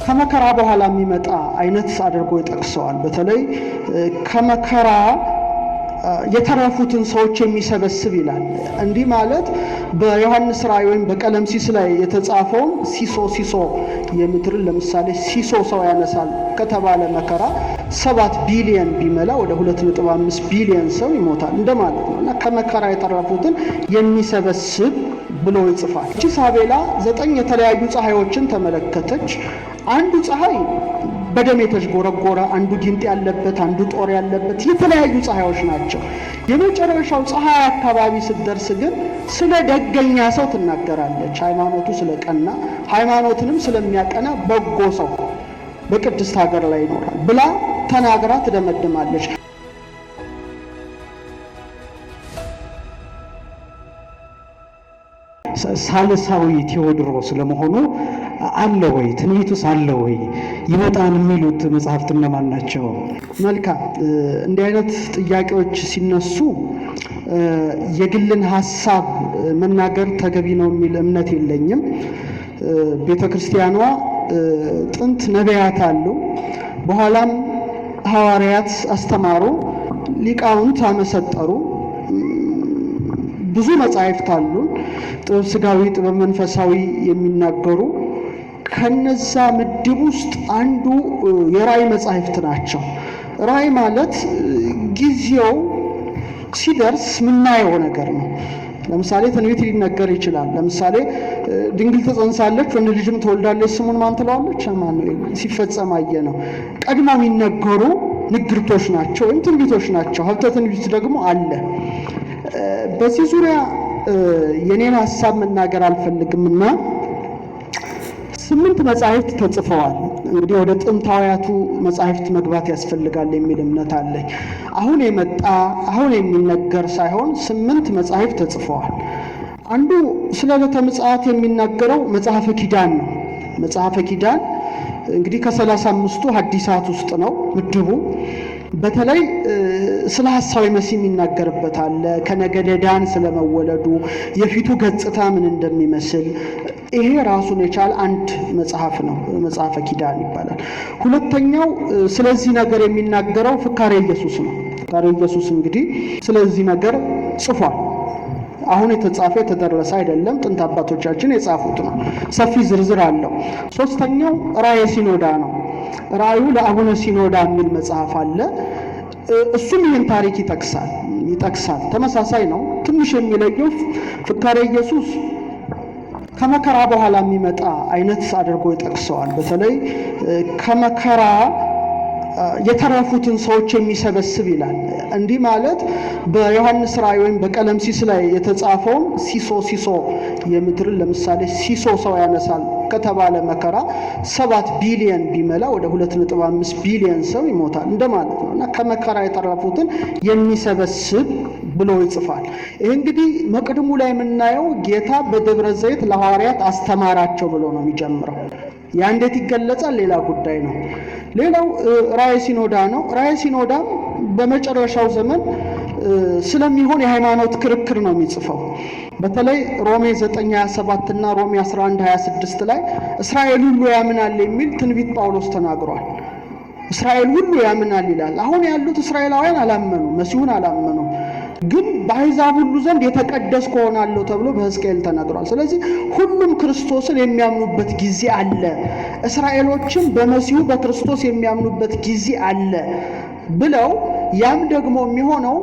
ከመከራ በኋላ የሚመጣ አይነት አድርጎ ይጠቅሰዋል። በተለይ ከመከራ የተረፉትን ሰዎች የሚሰበስብ ይላል። እንዲህ ማለት በዮሐንስ ራእይ ወይም በቀለምሲስ ላይ የተጻፈው ሲሶ የምድርን ለምሳሌ ሲሶ ሰው ያነሳል ከተባለ መከራ 7 ቢሊዮን ቢመላ ወደ 2.5 ቢሊዮን ሰው ይሞታል እንደማለት ነው እና ከመከራ የተረፉትን የሚሰበስብ ብሎ ይጽፋል። እቺ ሳቤላ 9 የተለያዩ ፀሐዮችን ተመለከተች። አንዱ ፀሐይ በደም የተዥጎረጎረ፣ አንዱ ጊንጥ ያለበት፣ አንዱ ጦር ያለበት የተለያዩ ፀሐዮች ናቸው። የመጨረሻው ፀሐይ አካባቢ ስትደርስ ግን ስለ ደገኛ ሰው ትናገራለች። ሃይማኖቱ ስለቀና ሃይማኖትንም ስለሚያቀና በጎ ሰው በቅድስት ሀገር ላይ ይኖራል ብላ ተናግራ ትደመድማለች። ሳልሳዊ ቴዎድሮስ ለመሆኑ አለ ወይ? ትንቢቱስ አለ ወይ? ይመጣን የሚሉት መጽሐፍት እነማን ናቸው? መልካም። እንዲህ አይነት ጥያቄዎች ሲነሱ የግልን ሐሳብ መናገር ተገቢ ነው የሚል እምነት የለኝም። ቤተክርስቲያኗ ጥንት ነቢያት አሉ፣ በኋላም ሐዋርያት አስተማሩ፣ ሊቃውንት አመሰጠሩ። ብዙ መጻሕፍት አሉ፣ ጥበብ ሥጋዊ፣ ጥበብ መንፈሳዊ የሚናገሩ። ከነዛ ምድብ ውስጥ አንዱ የራእይ መጻሕፍት ናቸው። ራእይ ማለት ጊዜው ሲደርስ ምናየው ነገር ነው። ለምሳሌ ትንቢት ሊነገር ይችላል። ለምሳሌ ድንግል ትጸንሳለች፣ ወንድ ልጅም ትወልዳለች፣ ስሙን ማን ትለዋለች? አማኑኤል። ሲፈጸም አየ ነው። ቀድሞ የሚነገሩ ንግርቶች ናቸው ወይም ትንቢቶች ናቸው። ሀብተ ትንቢት ደግሞ አለ። በዚህ ዙሪያ የኔን ሐሳብ መናገር አልፈልግምና 8 መጻሕፍት ተጽፈዋል። እንግዲህ ወደ ጥንታውያቱ መጻሕፍት መግባት ያስፈልጋል የሚል እምነት አለኝ። አሁን የመጣ አሁን የሚነገር ሳይሆን 8 መጻሕፍት ተጽፈዋል። አንዱ ስለ ዕለተ ምጽአት የሚናገረው መጽሐፈ ኪዳን ነው። መጽሐፈ ኪዳን እንግዲህ ከ35ቱ ሐዲሳት ውስጥ ነው ምድቡ። በተለይ ስለ ሐሳዊ መሲህ የሚናገርበት አለ። ከነገደ ዳን ስለመወለዱ፣ የፊቱ ገጽታ ምን እንደሚመስል ይሄ ራሱን የቻለ አንድ መጽሐፍ ነው። መጽሐፈ ኪዳን ይባላል። ሁለተኛው ስለዚህ ነገር የሚናገረው ፍካሬ ኢየሱስ ነው። ፍካሬ ኢየሱስ እንግዲህ ስለዚህ ነገር ጽፏል። አሁን የተጻፈ የተደረሰ አይደለም፣ ጥንት አባቶቻችን የጻፉት ነው። ሰፊ ዝርዝር አለው። ሶስተኛው ራእየ ሲኖዳ ነው። ራእዩ ለአቡነ ሲኖዳ የሚል መጽሐፍ አለ። እሱም ይህን ታሪክ ይጠቅሳል። ተመሳሳይ ነው። ትንሽ የሚለየው ፍካሬ ኢየሱስ ከመከራ በኋላ የሚመጣ አይነት አድርጎ ይጠቅሰዋል። በተለይ ከመከራ የተረፉትን ሰዎች የሚሰበስብ ይላል። እንዲህ ማለት በዮሐንስ ራእይ ወይም በቀለምሲስ ላይ የተጻፈው ሲሶ የምድርን ለምሳሌ ሲሶ ሰው ያነሳል ከተባለ መከራ 7 ቢሊዮን ቢመላ ወደ 2.5 ቢሊዮን ሰው ይሞታል እንደማለት ነው እና ከመከራ የተረፉትን የሚሰበስብ ብሎ ይጽፋል። ይህ እንግዲህ መቅድሙ ላይ የምናየው ጌታ በደብረ ዘይት ለሐዋርያት አስተማራቸው ብሎ ነው የሚጀምረው። ያ እንዴት ይገለጻል? ሌላ ጉዳይ ነው። ሌላው ራእየ ሲኖዳ ነው። ራእየ ሲኖዳ በመጨረሻው ዘመን ስለሚሆን የሃይማኖት ክርክር ነው የሚጽፈው። በተለይ ሮሜ 9:27 እና ሮሜ 11:26 ላይ እስራኤል ሁሉ ያምናል የሚል ትንቢት ጳውሎስ ተናግሯል። እስራኤል ሁሉ ያምናል ይላል። አሁን ያሉት እስራኤላውያን አላመኑ፣ መሲሁን አላመኑ። ግን በአሕዛብ ሁሉ ዘንድ የተቀደስኩ ሆናለሁ ተብሎ በሕዝቅኤል ተነግሯል። ስለዚህ ሁሉም ክርስቶስን የሚያምኑበት ጊዜ አለ። እስራኤሎችም በመሲሁ በክርስቶስ የሚያምኑበት ጊዜ አለ ብለው ያም ደግሞ የሚሆነው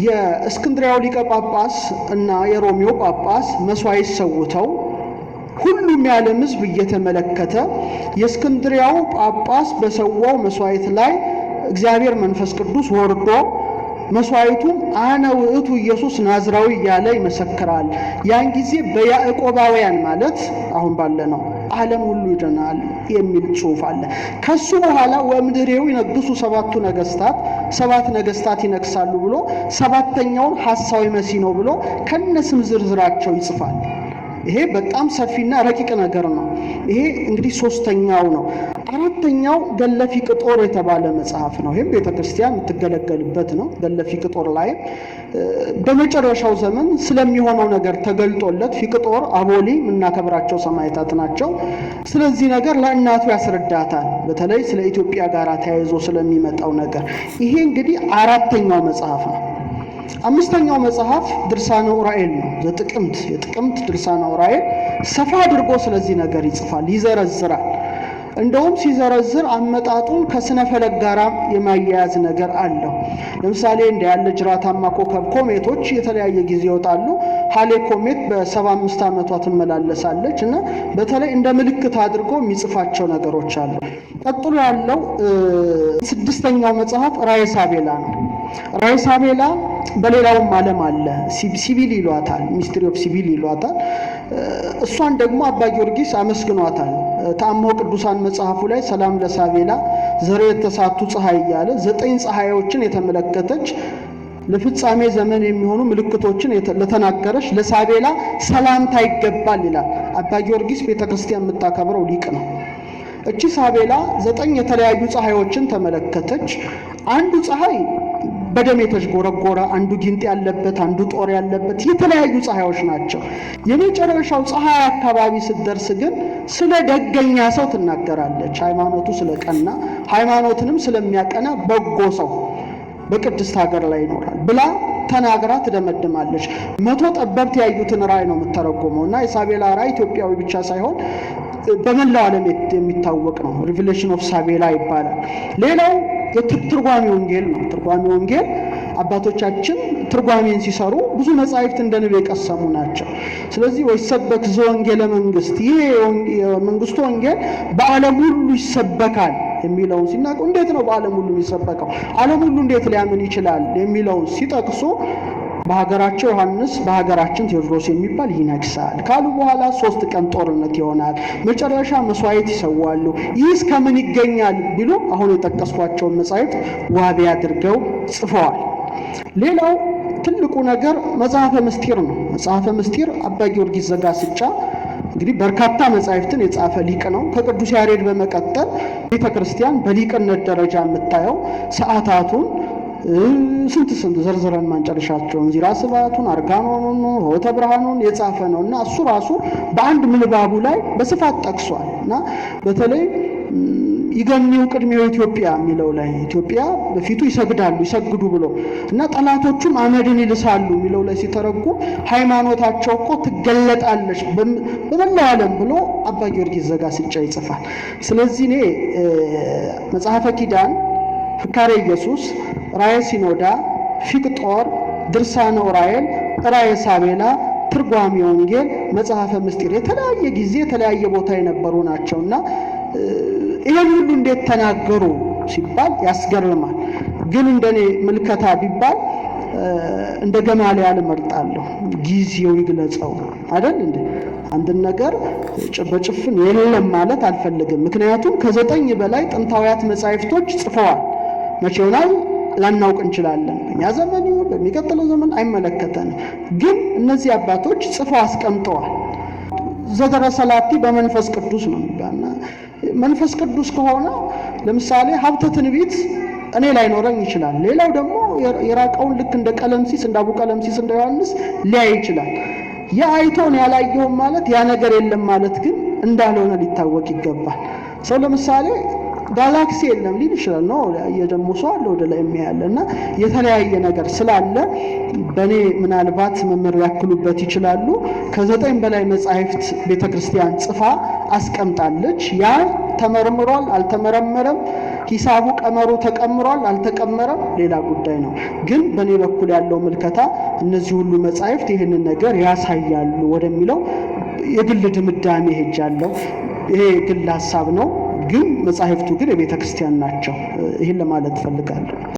የእስክንድሪያው ሊቀ ጳጳስ እና የሮሜው ጳጳስ መስዋዕት ሰውተው ሁሉም የዓለም ሕዝብ እየተመለከተ የእስክንድሪያው ጳጳስ በሰዋው መስዋዕት ላይ እግዚአብሔር መንፈስ ቅዱስ ወርዶ መስዋዕቱም አነ ውእቱ ኢየሱስ ናዝራዊ እያለ ይመሰክራል። ያን ጊዜ በያዕቆባውያን ማለት አሁን ባለነው ዓለም ሁሉ ይድናል የሚል ጽሑፍ አለ። ከሱ በኋላ ወምድሬው ይነግሱ 7 ነገስታት 7 ነገስታት ይነግሳሉ ብሎ 7ኛውን ሐሳዊ መሲህ ነው ብሎ ከነስም ዝርዝራቸው ይጽፋል። ይሄ በጣም ሰፊና ረቂቅ ነገር ነው። ይሄ እንግዲህ ሶስተኛው ነው። አራተኛው ገድለ ፊቅጦር የተባለ መጽሐፍ ነው። ይህም ቤተክርስቲያን የምትገለገልበት ነው። ገድለ ፊቅጦር ላይ በመጨረሻው ዘመን ስለሚሆነው ነገር ተገልጦለት ፊቅጦር አቦሊ የምናከብራቸው ሰማዕታት ናቸው። ስለዚህ ነገር ለእናቱ ያስረዳታል። በተለይ ስለ ኢትዮጵያ ጋር ተያይዞ ስለሚመጣው ነገር። ይሄ እንግዲህ አራተኛው መጽሐፍ ነው። አምስተኛው መጽሐፍ ድርሳነ ዑራኤል ነው። የጥቅምት ድርሳነ ዑራኤል ሰፋ አድርጎ ስለዚህ ነገር ይጽፋል፣ ይዘረዝራል። እንደውም ሲዘረዝር አመጣጡን ከስነ ፈለክ ጋር የማያያዝ ነገር አለው። ለምሳሌ እንደ ያለ ጅራታማ ኮከብ ኮሜቶች የተለያየ ጊዜ ይወጣሉ። ሃሌ ኮሜት በ75 ዓመቷ ትመላለሳለች እና በተለይ እንደ ምልክት አድርጎ የሚጽፋቸው ነገሮች አሉ። ቀጥሎ ያለው ስድስተኛው መጽሐፍ ራእየ ሳቤላ ነው። ራእየ ሳቤላ በሌላውም ዓለም አለ። ሲቪል ይሏታል፣ ሚስትሪ ኦፍ ሲቪል ይሏታል። እሷን ደግሞ አባ ጊዮርጊስ አመስግኗታል። ተአምሆ ቅዱሳን መጽሐፉ ላይ ሰላም ለሳቤላ ዘሬ የተሳቱ ፀሐይ እያለ 9 ፀሐዮችን የተመለከተች ለፍጻሜ ዘመን የሚሆኑ ምልክቶችን ለተናገረች ለሳቤላ ሰላምታ ይገባል ይላል። አባ ጊዮርጊስ ቤተክርስቲያን የምታከብረው ሊቅ ነው። እቺ ሳቤላ 9 የተለያዩ ፀሐዮችን ተመለከተች። አንዱ ፀሐይ በደም የተዥጎረጎረ፣ አንዱ ጊንጥ ያለበት፣ አንዱ ጦር ያለበት የተለያዩ ፀሐዮች ናቸው። የመጨረሻው ፀሐይ አካባቢ ስትደርስ ግን ስለ ደገኛ ሰው ትናገራለች። ሃይማኖቱ ስለቀና ሃይማኖትንም ስለሚያቀና በጎ ሰው በቅድስት ሀገር ላይ ይኖራል ብላ ተናግራ ትደመድማለች። 100 ጠበብት ያዩትን ራእይ ነው የምተረጎመው እና የሳቤላ ራእይ ኢትዮጵያዊ ብቻ ሳይሆን በመላው ዓለም የሚታወቅ ነው። ሪቪሌሽን ኦፍ ሳቤላ ይባላል። ሌላው የትርጓሜ ወንጌል ነው። ትርጓሜ ወንጌል አባቶቻችን ትርጓሜን ሲሰሩ ብዙ መጻሕፍት እንደ ንብ የቀሰሙ ናቸው። ስለዚህ ወይሰበክ ዘወንጌለ መንግስት፣ ይሄ የመንግስቱ ወንጌል በዓለም ሁሉ ይሰበካል የሚለውን ሲናቁ እንዴት ነው በዓለም ሁሉ የሚሰበከው? ዓለም ሁሉ እንዴት ሊያምን ይችላል የሚለውን ሲጠቅሱ በሀገራቸው ዮሐንስ በሀገራችን ቴዎድሮስ የሚባል ይነግሳል ካሉ በኋላ 3 ቀን ጦርነት ይሆናል። መጨረሻ መስዋዕት ይሰዋሉ። ይህ እስከምን ይገኛል ቢሉ አሁን የጠቀስኳቸውን መጻሕፍት ዋቢ አድርገው ጽፈዋል። ሌላው ትልቁ ነገር መጽሐፈ ምስጢር ነው። መጽሐፈ ምስጢር አባ ጊዮርጊስ ዘጋስጫ እንግዲህ በርካታ መጻሕፍትን የጻፈ ሊቅ ነው። ከቅዱስ ያሬድ በመቀጠል ቤተክርስቲያን በሊቅነት ደረጃ የምታየው ሰዓታቱን ስንት ዘርዝረን ማንጨርሻቸውን ዚራ ስብሐቱን፣ አርጋኖኑን፣ ሆተ ብርሃኑን የጻፈ ነው እና እሱ ራሱ በአንድ ምንባቡ ላይ በስፋት ጠቅሷል እና በተለይ ይገኒው ቅድሜው ኢትዮጵያ የሚለው ላይ ኢትዮጵያ በፊቱ ይሰግዱ ብሎ እና ጠላቶቹም አመድን ይልሳሉ የሚለው ላይ ሲተረጉም ሃይማኖታቸው እኮ ትገለጣለች በመላው ዓለም ብሎ አባ ጊዮርጊስ ዘጋስጫ ይጽፋል። ስለዚህ እኔ መጽሐፈ ኪዳን፣ ፍካሬ ኢየሱስ፣ ራእየ ሲኖዳ፣ ፊቅጦር፣ ድርሳነ ዑራኤል፣ ራእየ ሳቤላ፣ ትርጓሜ ወንጌል፣ መጽሐፈ ምስጢር የተለያየ ጊዜ የተለያየ ቦታ የነበሩ ናቸውና ይሄን ሁሉ እንዴት ተናገሩ ሲባል ያስገርማል። ግን እንደኔ ምልከታ ቢባል እንደ ገማልያል እመርጣለሁ። ጊዜው ይግለጸው አይደል እንዴ? አንድን ነገር በጭፍን የለም ማለት አልፈልግም። ምክንያቱም ከ9 በላይ ጥንታውያት መጻሕፍቶች ጽፈዋል። መቼ ይሆናል ላናውቅ እንችላለን። እኛ ዘመን ይሁን በሚቀጥለው ዘመን አይመለከተንም። ግን እነዚህ አባቶች ጽፈው አስቀምጠዋል። ዘደረሰላቲ በመንፈስ ቅዱስ ነው የሚባልና መንፈስ ቅዱስ ከሆነ ለምሳሌ ሀብተ ትንቢት እኔ ላይኖረኝ ይችላል። ሌላው ደግሞ የራቀውን ልክ እንደ ቀለምሲስ እንደ አቡ ቀለምሲስ እንደ ዮሐንስ ሊያይ ይችላል። ያ አይቶን ያላየውም ማለት ያ ነገር የለም ማለት ግን እንዳልሆነ ሊታወቅ ይገባል። ሰው ለምሳሌ ጋላክሲ የለም ሊል ይችላል ነው የደሞ ሰው አለ ወደ ላይ የሚያለና የተለያየ ነገር ስላለ በኔ ምናልባት መመር ያክሉበት ይችላሉ። ከ9 በላይ መጻሕፍት ቤተክርስቲያን ጽፋ አስቀምጣለች። ያ ተመርምሯል አልተመረመረም፣ ሂሳቡ ቀመሩ ተቀምሯል አልተቀመረም ሌላ ጉዳይ ነው። ግን በኔ በኩል ያለው ምልከታ እነዚህ ሁሉ መጻሕፍት ይህንን ነገር ያሳያሉ ወደሚለው የግል ድምዳሜ ሄጃለሁ። ይሄ ግል ሐሳብ ነው። ግን መጻሕፍቱ ግን የቤተክርስቲያን ናቸው። ይህን ለማለት ፈልጋለሁ።